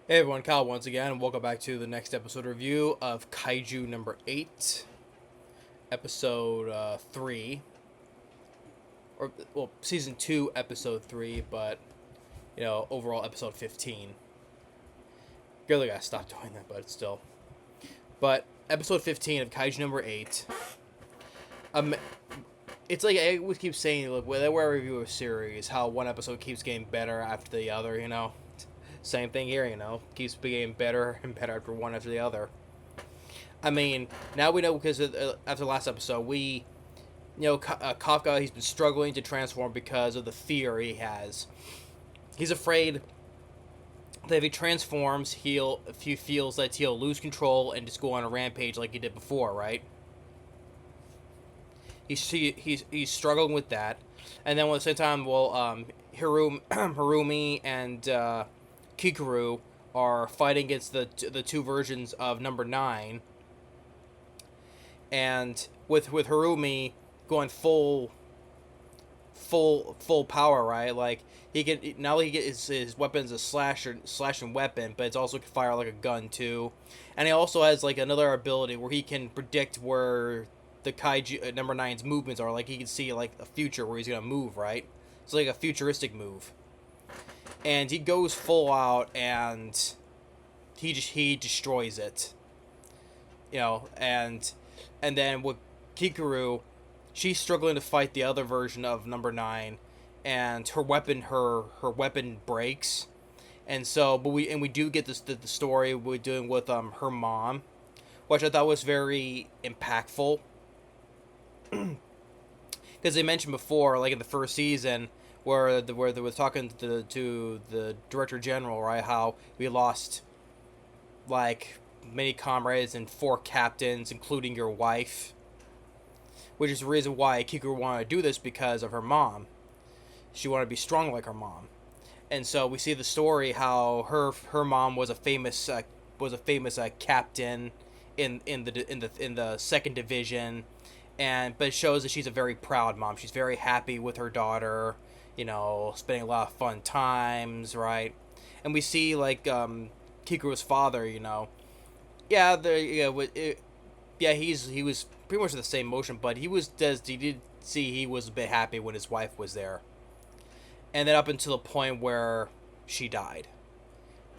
Hey everyone, Kyle once again, and welcome back to the next episode review of Kaiju number 8, episode 3, or, well, season 2, episode 3, but, overall episode 15. Really gotta stop doing that, but still. But, episode 15 of Kaiju number 8, um, it's like I always keep saying, look, whenever I review a series, how one episode keeps getting better after the other. Same thing here, keeps getting better and better after one after the other. I mean, now we know because after the last episode, Kafka, he's been struggling to transform because of the fear he has. He's afraid that if he transforms, if he feels that he'll lose control and just go on a rampage like he did before, right? He's struggling with that, and then at the same time, Hirumi and Kikoru are fighting against the two versions of Number 9, and with Harumi going full power, right? Like he get his weapon's a slashing weapon, but it's also can fire like a gun too, and he also has like another ability where he can predict where the Kaiju Number 9's movements are. Like he can see like a future where he's gonna move, right? It's like a futuristic move, and he goes full out and he destroys it, and then with Kikoru, she's struggling to fight the other version of Number 9, and her weapon breaks, and so we do get the story we're doing with her mom, which I thought was very impactful, because they mentioned before, like in the first season, where they were talking to the director general, right? How we lost like many comrades and 4 captains, including your wife, which is the reason why Kikoru wanted to do this, because of her mom. She wanted to be strong like her mom, and so we see the story how her mom was a famous captain in the second division, but it shows that she's a very proud mom. She's very happy with her daughter, spending a lot of fun times, right? And we see like Kikuru's father, yeah, he was pretty much the same motion, but he did see he was a bit happy when his wife was there, and then up until the point where she died.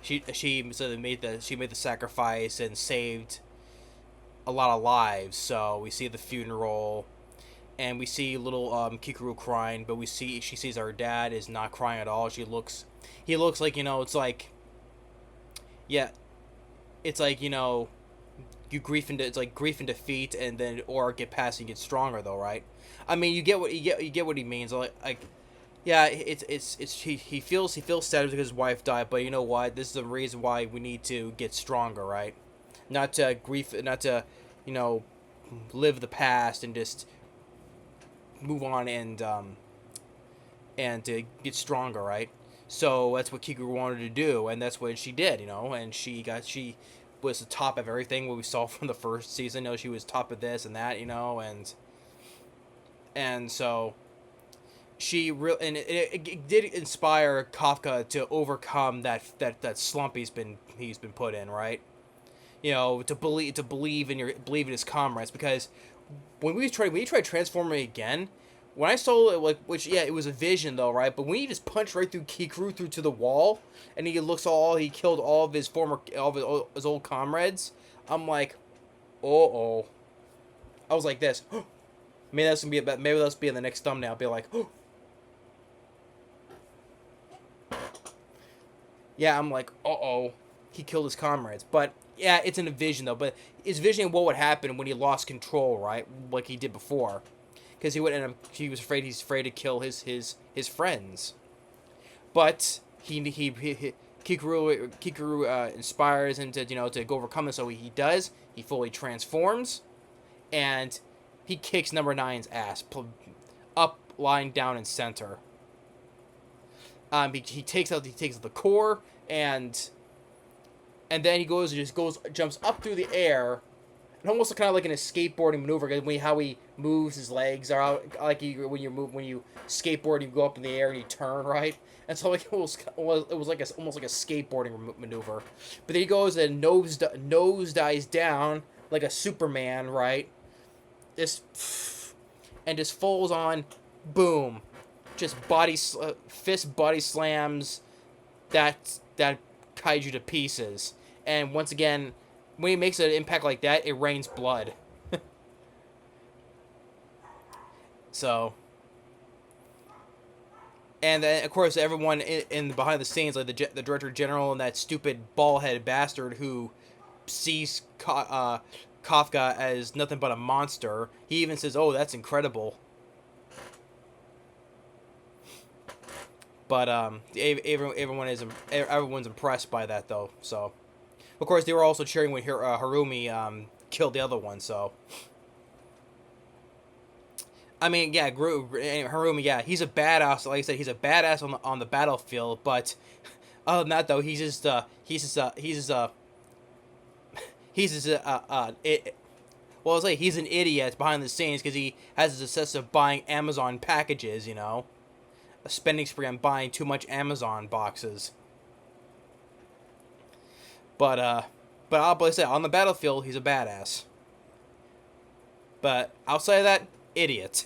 She made the sacrifice and saved a lot of lives. So we see the funeral, and we see little Kikoru crying, but she sees her dad is not crying at all. He looks like, it's like, yeah, it's like, it's like grief and defeat, and then or get past and get stronger though, right? I mean, you get what he means. Like yeah, he feels sad because his wife died, but you know what? This is the reason why we need to get stronger, right? Not to, you know, live the past and just move on and to get stronger, right? So that's what Kikoru wanted to do, and that's what she did, and she was the top of everything. What we saw from the first season, she was top of this and that, and so it did inspire Kafka to overcome that slump he's been put in, right? To believe in his comrades, because when he tried transforming again, when I saw it, like, which, yeah, it was a vision though, right? But when he just punched right through Kikoru through to the wall, and he killed all of his old comrades, I'm like, oh. I was like this. Maybe that's be in the next thumbnail. I'll be like, oh. Yeah, I'm like, he killed his comrades. But yeah, it's in a vision though. But it's visioning what would happen when he lost control, right? Like he did before, because he's afraid to kill his friends. But Kikoru inspires him to to go overcome it. So he does. He fully transforms, and he kicks Number 9's ass, up, lying down in center. He takes out the core, and then he jumps up through the air, almost kind of like in a skateboarding maneuver. How he moves his legs, or how, like when you skateboard, you go up in the air and you turn right. And so like it was like almost like a skateboarding maneuver. But then he goes and nose dives down like a Superman, right? This and just falls on, boom, just fist body slams that kaiju to pieces. And once again, when he makes an impact like that, it rains blood. So, and then of course everyone in behind the scenes, like the director general and that stupid bald headed bastard who sees Kafka as nothing but a monster. He even says, "Oh, that's incredible." But everyone's impressed by that though. So, of course, they were also cheering when Harumi killed the other one. So, I mean, yeah, Harumi, yeah, he's a badass. Like I said, he's a badass on the battlefield. But other than that, though, well, I'll say he's an idiot behind the scenes because he has this obsession of buying Amazon packages. A spending spree on buying too much Amazon boxes. But I'll say on the battlefield he's a badass. But outside of that, idiot.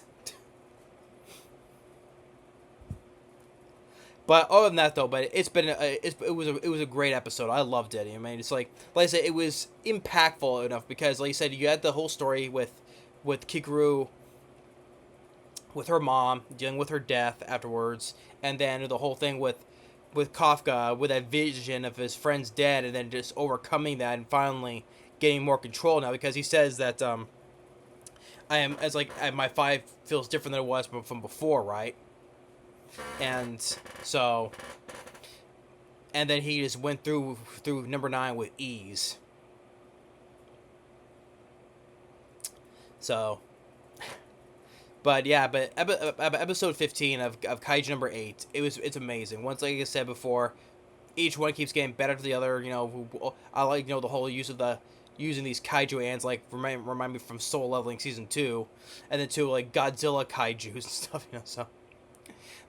But other than that, though, it was a great episode. I loved it. I mean, it's like I said, it was impactful enough because, like I said, you had the whole story with Kikoru, with her mom dealing with her death afterwards, and then the whole thing with Kafka with that vision of his friend's dead, and then just overcoming that and finally getting more control now because he says that I am as like my 5 feels different than it was from before, right? And so, and then he just went through number 9 with ease. So, but yeah, but episode 15 of Kaiju number 8, it's amazing. Once, like I said before, each one keeps getting better to the other. I like the whole use of using these kaiju ants, like remind me from Soul Leveling season 2, and then 2 like Godzilla kaijus and stuff. So,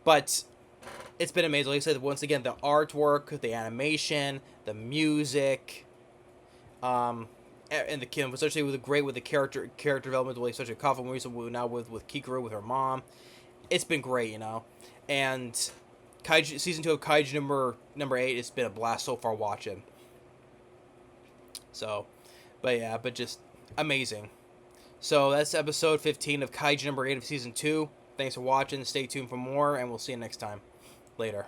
but it's been amazing. Like I said, once again, the artwork, the animation, the music, and the Kim, especially with the character development, like especially Kafka, now with Kikoru with her mom, it's been great, and Kaiju season 2 of Kaiju number 8, it's been a blast so far watching. So, but just amazing. So that's episode 15 of Kaiju number 8 of season 2. Thanks for watching. Stay tuned for more, and we'll see you next time. Later.